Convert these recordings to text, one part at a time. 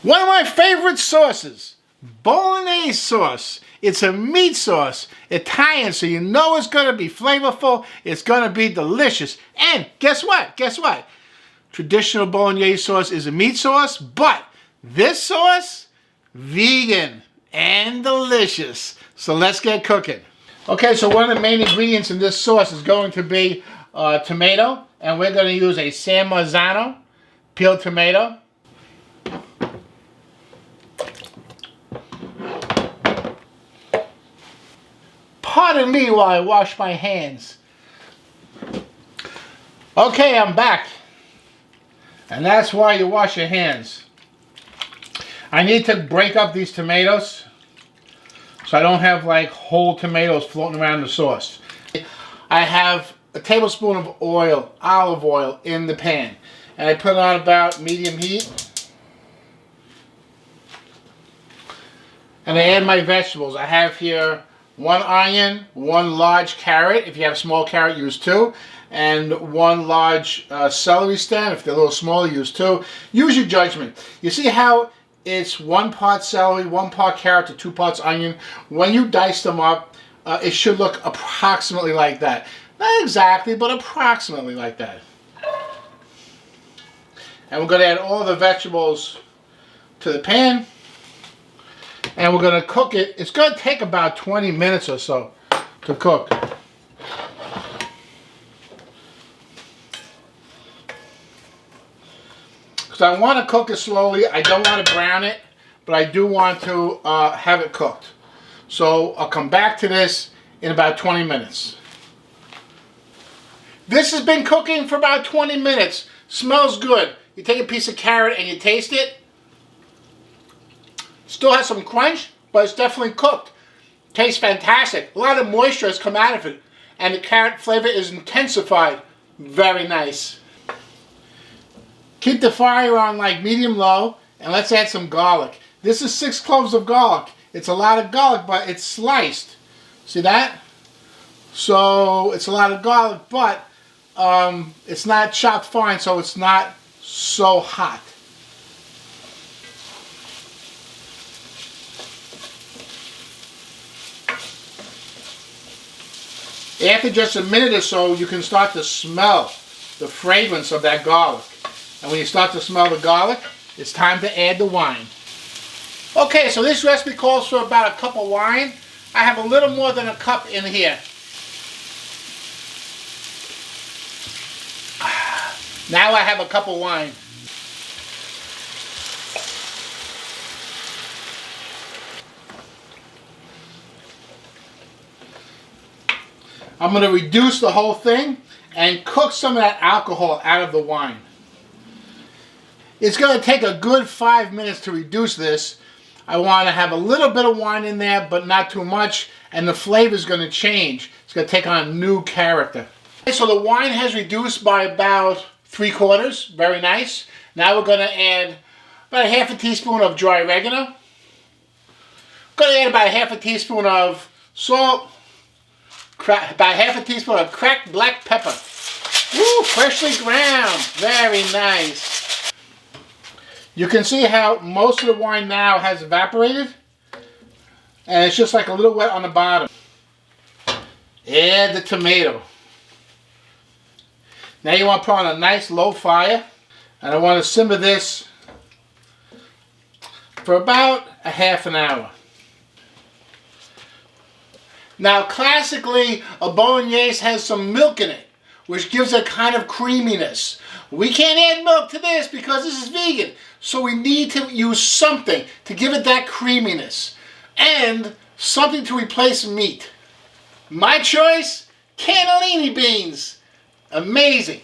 One of my favorite sauces, Bolognese sauce. It's a meat sauce, Italian, so you know it's going to be flavorful, it's going to be delicious. And guess what? Guess what? Traditional Bolognese sauce is a meat sauce, but this sauce, vegan and delicious. So let's get cooking. Okay, so one of the main ingredients in this sauce is going to be tomato, and we're going to use a San Marzano peeled tomato. Pardon me while I wash my hands. Okay, I'm back. And that's why you wash your hands. I need to break up these tomatoes so I don't have like whole tomatoes floating around the sauce. I have a tablespoon of oil, olive oil, in the pan. And I put it on about medium heat. And I add my vegetables. I have here 1 onion, 1 large carrot. If you have a small carrot, use 2. And 1 large celery stem. If they're a little smaller, use 2. Use your judgment. You see how it's 1 part celery, 1 part carrot to 2 parts onion? When you dice them up, it should look approximately like that. Not exactly, but approximately like that. And we're going to add all the vegetables to the pan. And we're going to cook it. It's going to take about 20 minutes or so to cook. Because I want to cook it slowly. I don't want to brown it, but I do want to have it cooked. So I'll come back to this in about 20 minutes. This has been cooking for about 20 minutes. Smells good. You take a piece of carrot and you taste it. Still has some crunch, but it's definitely cooked. Tastes fantastic. A lot of moisture has come out of it, and the carrot flavor is intensified. Very nice. Keep the fire on like medium low, and let's add some garlic. This is 6 cloves of garlic. It's a lot of garlic, but it's sliced. See that? So it's a lot of garlic, but it's not chopped fine, so it's not so hot. After just a minute or so, you can start to smell the fragrance of that garlic. And when you start to smell the garlic, it's time to add the wine. Okay, so this recipe calls for about a cup of wine. I have a little more than a cup in here. Now I have a cup of wine. I'm going to reduce the whole thing and cook some of that alcohol out of the wine. It's going to take a good 5 minutes to reduce this. I want to have a little bit of wine in there, but not too much, and the flavor is going to change. It's going to take on a new character. Okay, so the wine has reduced by about 3/4. Very nice. Now we're going to add about 1/2 teaspoon of dry oregano. I'm going to add about 1/2 teaspoon of salt. About 1/2 teaspoon of cracked black pepper. Woo, freshly ground. Very nice. You can see how most of the wine now has evaporated. And it's just like a little wet on the bottom. Add the tomato. Now you want to put on a nice low fire. And I want to simmer this for about a ½ an hour. Now, classically, a bolognese has some milk in it, which gives a kind of creaminess. We can't add milk to this because this is vegan, so we need to use something to give it that creaminess and something to replace meat. My choice, cannellini beans. Amazing.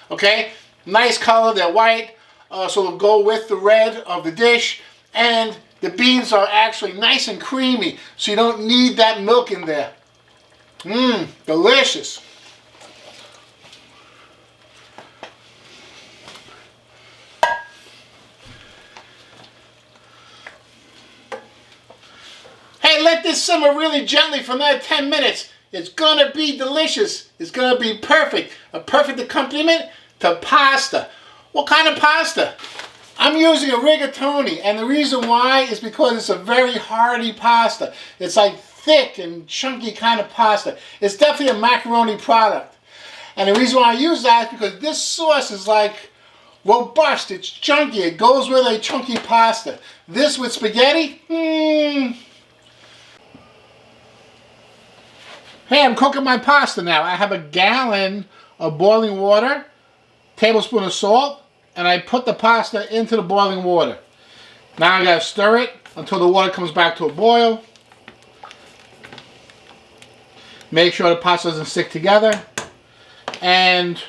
Okay, nice color, they're white, so they'll go with the red of the dish, and the beans are actually nice and creamy, so you don't need that milk in there. Mmm, delicious. Hey, let this simmer really gently for another 10 minutes. It's gonna be delicious. It's gonna be perfect. A perfect accompaniment to pasta. What kind of pasta? I'm using a rigatoni, and the reason why is because it's a very hearty pasta. It's like thick and chunky kind of pasta. It's definitely a macaroni product. And the reason why I use that is because this sauce is like robust, it's chunky, it goes with a chunky pasta. This with spaghetti, Hey, I'm cooking my pasta now. I have a gallon of boiling water, tablespoon of salt, and I put the pasta into the boiling water. Now I gotta stir it until the water comes back to a boil. Make sure the pasta doesn't stick together. And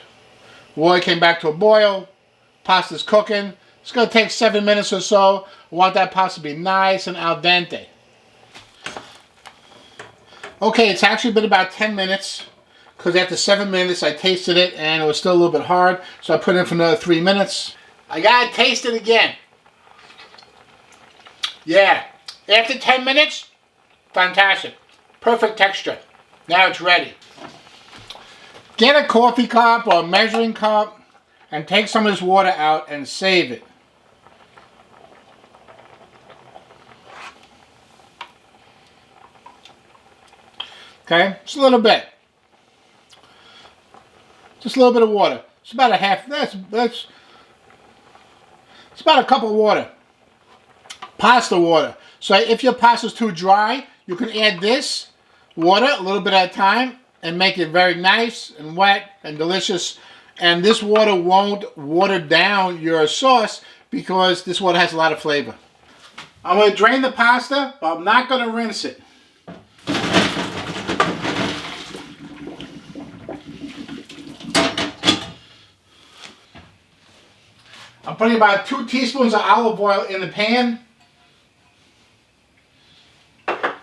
water came back to a boil. Pasta's cooking. It's gonna take 7 minutes or so. I want that pasta to be nice and al dente. Okay, it's actually been about 10 minutes because after 7 minutes I tasted it and it was still a little bit hard, so I put it in for another 3 minutes. I gotta taste it again. Yeah, after 10 minutes, fantastic. Perfect texture. Now it's ready. Get a coffee cup or a measuring cup and take some of this water out and save it. Okay, just a little bit. Just a little bit of water. It's about a half, it's about a cup of water. Pasta water. So if your pasta's too dry, you can add this water a little bit at a time and make it very nice and wet and delicious. And this water won't water down your sauce because this water has a lot of flavor. I'm going to drain the pasta, but I'm not going to rinse it. I'm putting about 2 teaspoons of olive oil in the pan. I'll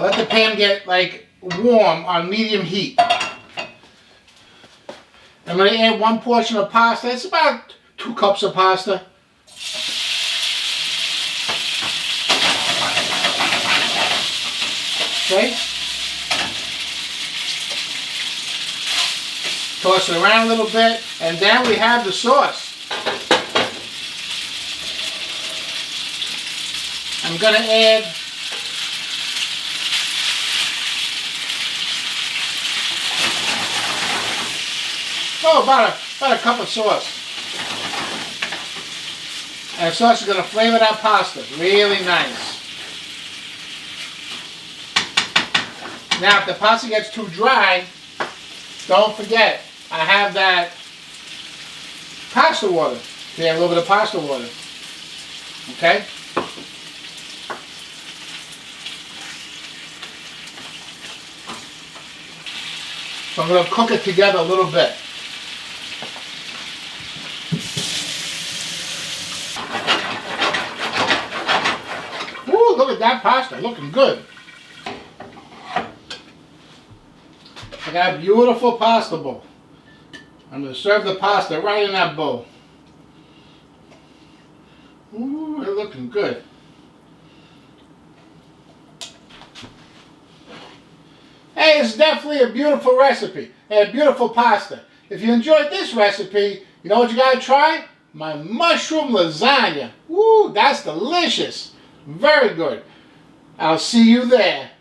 let the pan get like warm on medium heat. I'm going to add 1 portion of pasta. It's about 2 cups of pasta. Okay. Toss it around a little bit, and then we have the sauce. I'm going to add about a cup of sauce. And the sauce is going to flavor that pasta really nice. Now, if the pasta gets too dry, don't forget, I have that pasta water. So you have a little bit of pasta water. Okay? So I'm going to cook it together a little bit. Ooh, look at that pasta, looking good. I got a beautiful pasta bowl. I'm going to serve the pasta right in that bowl. Ooh, they're looking good. Hey, it's definitely a beautiful recipe and a beautiful pasta. If you enjoyed this recipe, you know what you gotta try? My mushroom lasagna. Woo, that's delicious. Very good. I'll see you there.